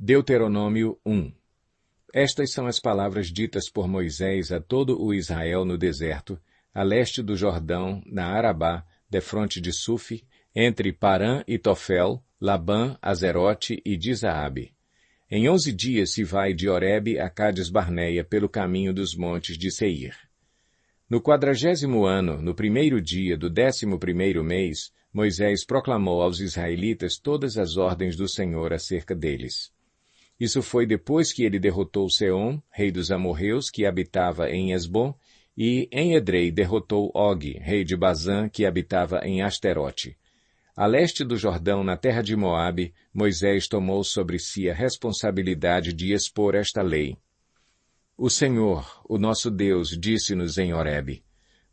Deuteronômio 1. Estas são as palavras ditas por Moisés a todo o Israel no deserto, a leste do Jordão, na Arabá, defronte de Suf, entre Parã e Tofel, Labã, Azerote e Dizaabe. Em 11 dias se vai de Horebe a Cades Barneia pelo caminho dos montes de Seir. No 40º ano, no 1º dia do 11º mês, Moisés proclamou aos israelitas todas as ordens do Senhor acerca deles. Isso foi depois que ele derrotou Seom, rei dos amorreus, que habitava em Esbom, e em Edrei derrotou Og, rei de Bazã, que habitava em Asterote. A leste do Jordão, na terra de Moabe, Moisés tomou sobre si a responsabilidade de expor esta lei. O Senhor, o nosso Deus, disse-nos em Horebe: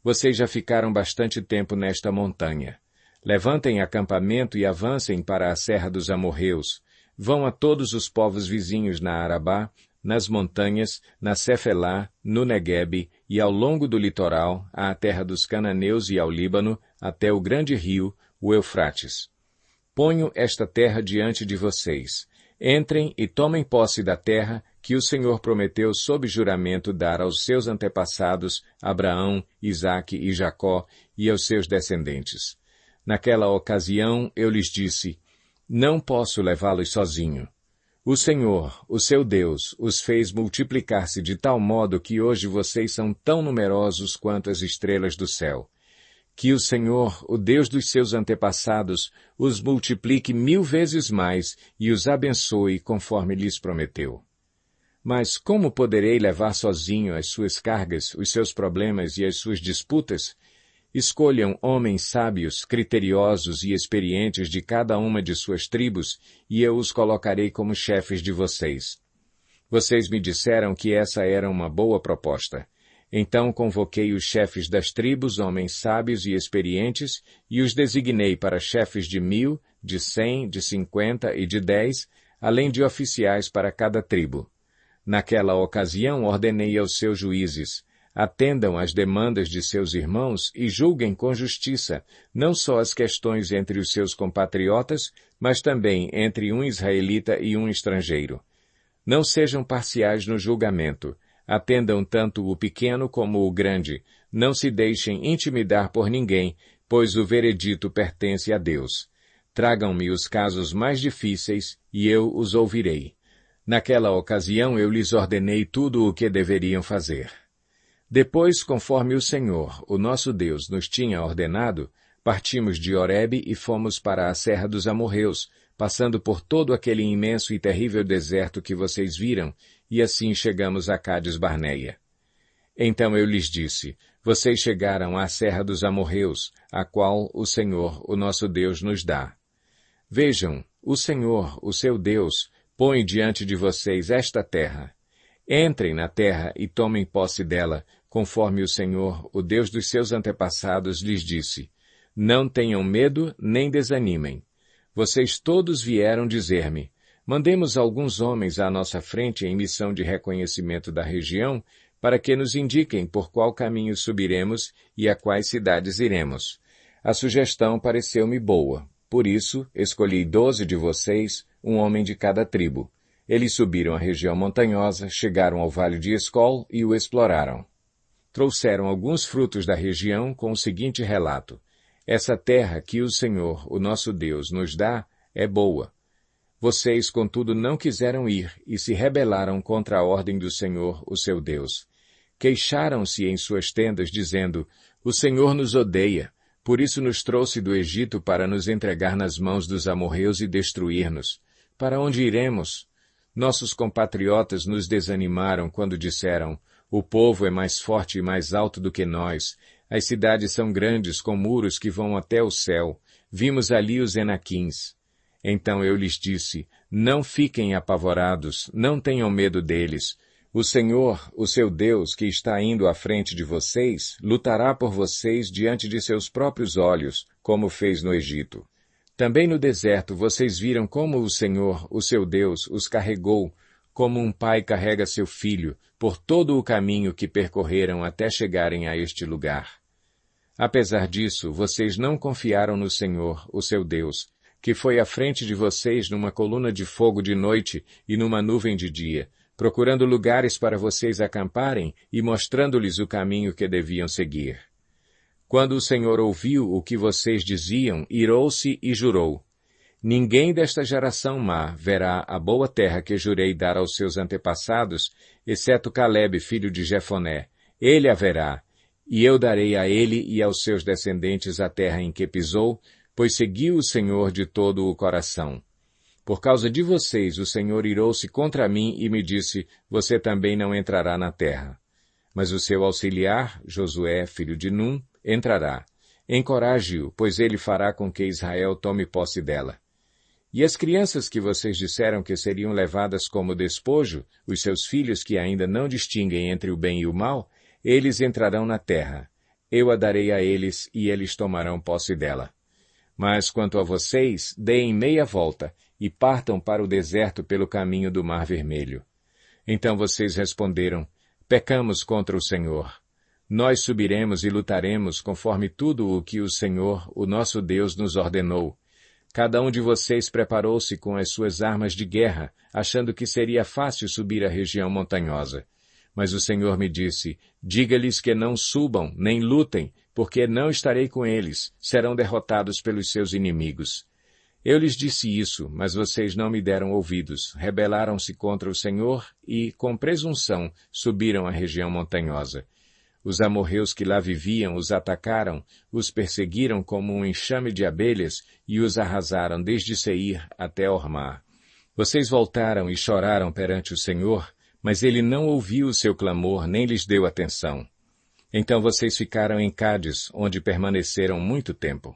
Vocês já ficaram bastante tempo nesta montanha. Levantem acampamento e avancem para a serra dos amorreus. Vão a todos os povos vizinhos na Arabá, nas montanhas, na Cefelá, no Neguebe e ao longo do litoral, à terra dos cananeus e ao Líbano, até o grande rio, o Eufrates. Ponho esta terra diante de vocês. Entrem e tomem posse da terra que o Senhor prometeu sob juramento dar aos seus antepassados, Abraão, Isaque e Jacó, e aos seus descendentes. Naquela ocasião eu lhes disse: Não posso levá-los sozinho. O Senhor, o seu Deus, os fez multiplicar-se de tal modo que hoje vocês são tão numerosos quanto as estrelas do céu. Que o Senhor, o Deus dos seus antepassados, os multiplique 1000 vezes mais e os abençoe conforme lhes prometeu. Mas como poderei levar sozinho as suas cargas, os seus problemas e as suas disputas? Escolham homens sábios, criteriosos e experientes de cada uma de suas tribos, e eu os colocarei como chefes de vocês. Vocês me disseram que essa era uma boa proposta. Então convoquei os chefes das tribos, homens sábios e experientes, e os designei para chefes de 1000, de 100, de 50 e de 10, além de oficiais para cada tribo. Naquela ocasião ordenei aos seus juízes: atendam às demandas de seus irmãos e julguem com justiça, não só as questões entre os seus compatriotas, mas também entre um israelita e um estrangeiro. Não sejam parciais no julgamento. Atendam tanto o pequeno como o grande. Não se deixem intimidar por ninguém, pois o veredito pertence a Deus. Tragam-me os casos mais difíceis e eu os ouvirei. Naquela ocasião eu lhes ordenei tudo o que deveriam fazer. Depois, conforme o Senhor, o nosso Deus, nos tinha ordenado, partimos de Horebe e fomos para a serra dos amorreus, passando por todo aquele imenso e terrível deserto que vocês viram, e assim chegamos a Cades Barneia. Então eu lhes disse: vocês chegaram à serra dos amorreus, a qual o Senhor, o nosso Deus, nos dá. Vejam, o Senhor, o seu Deus, põe diante de vocês esta terra. Entrem na terra e tomem posse dela, conforme o Senhor, o Deus dos seus antepassados, lhes disse. Não tenham medo nem desanimem. Vocês todos vieram dizer-me: mandemos alguns homens à nossa frente em missão de reconhecimento da região, para que nos indiquem por qual caminho subiremos e a quais cidades iremos. A sugestão pareceu-me boa. Por isso, escolhi 12 de vocês, um homem de cada tribo. Eles subiram a região montanhosa, chegaram ao vale de Escol e o exploraram. Trouxeram alguns frutos da região com o seguinte relato: essa terra que o Senhor, o nosso Deus, nos dá, é boa. Vocês, contudo, não quiseram ir e se rebelaram contra a ordem do Senhor, o seu Deus. Queixaram-se em suas tendas, dizendo: o Senhor nos odeia, por isso nos trouxe do Egito para nos entregar nas mãos dos amorreus e destruir-nos. Para onde iremos? Nossos compatriotas nos desanimaram quando disseram: o povo é mais forte e mais alto do que nós. As cidades são grandes, com muros que vão até o céu. Vimos ali os Enaquins. Então eu lhes disse: não fiquem apavorados, não tenham medo deles. O Senhor, o seu Deus, que está indo à frente de vocês, lutará por vocês diante de seus próprios olhos, como fez no Egito. Também no deserto vocês viram como o Senhor, o seu Deus, os carregou, como um pai carrega seu filho, por todo o caminho que percorreram até chegarem a este lugar. Apesar disso, vocês não confiaram no Senhor, o seu Deus. que foi à frente de vocês numa coluna de fogo de noite e numa nuvem de dia, procurando lugares para vocês acamparem e mostrando-lhes o caminho que deviam seguir. Quando o Senhor ouviu o que vocês diziam, irou-se e jurou: Ninguém desta geração má verá a boa terra que jurei dar aos seus antepassados, exceto Calebe, filho de Jefoné. Ele a verá, e eu darei a ele e aos seus descendentes a terra em que pisou, pois seguiu o Senhor de todo o coração. Por causa de vocês, o Senhor irou-se contra mim e me disse, você também não entrará na terra. Mas o seu auxiliar, Josué, filho de Num, entrará. Encoraje-o, pois ele fará com que Israel tome posse dela. E as crianças que vocês disseram que seriam levadas como despojo, os seus filhos que ainda não distinguem entre o bem e o mal, eles entrarão na terra. Eu a darei a eles e eles tomarão posse dela. Mas quanto a vocês, deem meia volta e partam para o deserto pelo caminho do Mar Vermelho. Então vocês responderam, pecamos contra o Senhor. Nós subiremos e lutaremos conforme tudo o que o Senhor, o nosso Deus, nos ordenou. Cada um de vocês preparou-se com as suas armas de guerra, achando que seria fácil subir a região montanhosa. Mas o Senhor me disse, diga-lhes que não subam, nem lutem, porque não estarei com eles, serão derrotados pelos seus inimigos. Eu lhes disse isso, mas vocês não me deram ouvidos, rebelaram-se contra o Senhor e, com presunção, subiram a região montanhosa. Os amorreus que lá viviam os atacaram, os perseguiram como um enxame de abelhas e os arrasaram desde Seir até Ormá. Vocês voltaram e choraram perante o Senhor, mas ele não ouviu o seu clamor nem lhes deu atenção. Então vocês ficaram em Cádiz, onde permaneceram muito tempo.